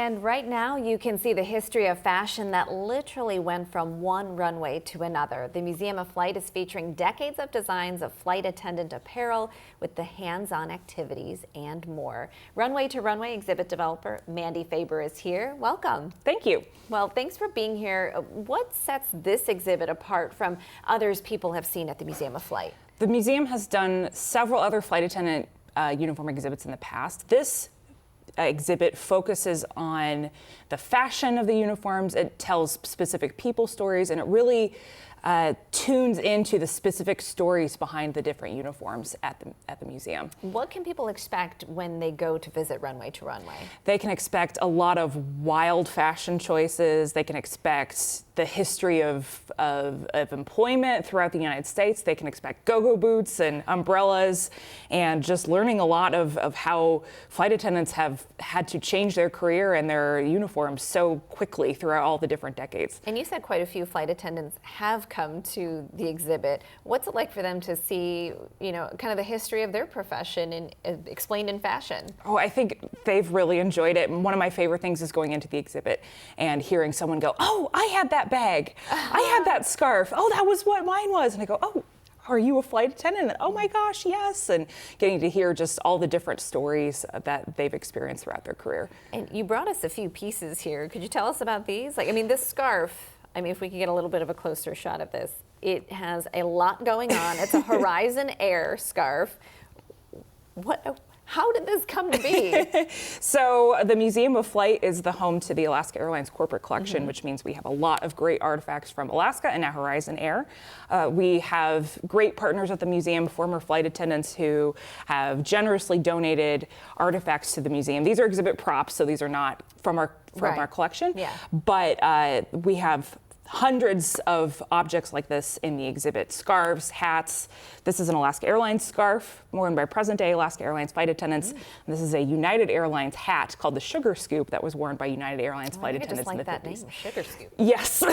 And right now you can see the history of fashion that literally went from one runway to another. The Museum of Flight is featuring decades of designs of flight attendant apparel with the hands-on activities and more. Runway to Runway exhibit developer Mandy Faber is here. Welcome. Thank you. Well, thanks for being here. What sets this exhibit apart from others people have seen at the Museum of Flight? The museum has done several other flight attendant uniform exhibits in the past. This exhibit focuses on the fashion of the uniforms. It tells specific people stories, and it really tunes into the specific stories behind the different uniforms at the museum. What can people expect when they go to visit Runway to Runway? They can expect a lot of wild fashion choices. They can expect the history of employment throughout the United States. They can expect go-go boots and umbrellas, and just learning a lot of how flight attendants have had to change their career and their uniforms so quickly throughout all the different decades. And you said quite a few flight attendants have come to the exhibit. What's it like for them to see, kind of the history of their profession and explained in fashion? Oh, I think they've really enjoyed it. And one of my favorite things is going into the exhibit and hearing someone go, "Oh, I had that bag. I had that scarf. Oh, that was what mine was." And I go, "Oh, are you a flight attendant?" "Oh my gosh, yes." And getting to hear just all the different stories that they've experienced throughout their career. And you brought us a few pieces here. Could you tell us about these? This scarf, if we could get a little bit of a closer shot of this, it has a lot going on. It's a Horizon Air scarf. How did this come to be? So the Museum of Flight is the home to the Alaska Airlines corporate collection, which means we have a lot of great artifacts from Alaska and now Horizon Air. We have great partners at the museum, former flight attendants who have generously donated artifacts to the museum. These are exhibit props, so these are not from our collection. Yeah. But we have hundreds of objects like this in the exhibit. Scarves, hats. This is an Alaska Airlines scarf worn by present-day Alaska Airlines flight attendants. And this is a United Airlines hat called the Sugar Scoop that was worn by United Airlines flight attendants in the 50s. I just like that name, Sugar Scoop. Yes.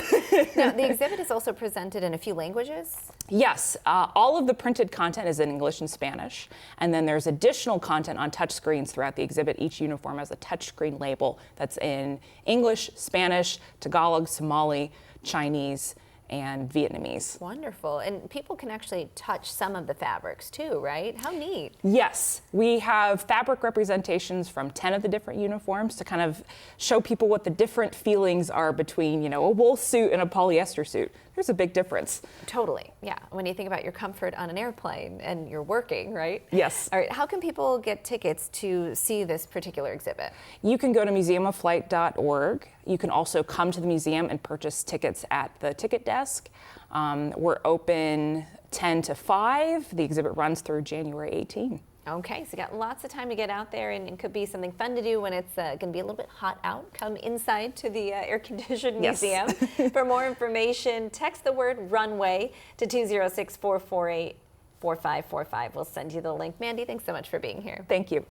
Now, the exhibit is also presented in a few languages? Yes. All of the printed content is in English and Spanish. And then there's additional content on touch screens throughout the exhibit. Each uniform has a touchscreen label that's in English, Spanish, Tagalog, Somali, Chinese, and Vietnamese. Wonderful. And people can actually touch some of the fabrics too, right? How neat. Yes. We have fabric representations from 10 of the different uniforms to kind of show people what the different feelings are between, a wool suit and a polyester suit. There's a big difference. Totally, yeah. When you think about your comfort on an airplane and you're working, right? Yes. All right, how can people get tickets to see this particular exhibit? You can go to museumofflight.org. You can also come to the museum and purchase tickets at the ticket desk. We're open 10 to 5. The exhibit runs through January 18. Okay, so you got lots of time to get out there, and it could be something fun to do when it's going to be a little bit hot out. Come inside to the air-conditioned museum. For more information, text the word runway to 206-448-4545. We'll send you the link. Mandy, thanks so much for being here. Thank you.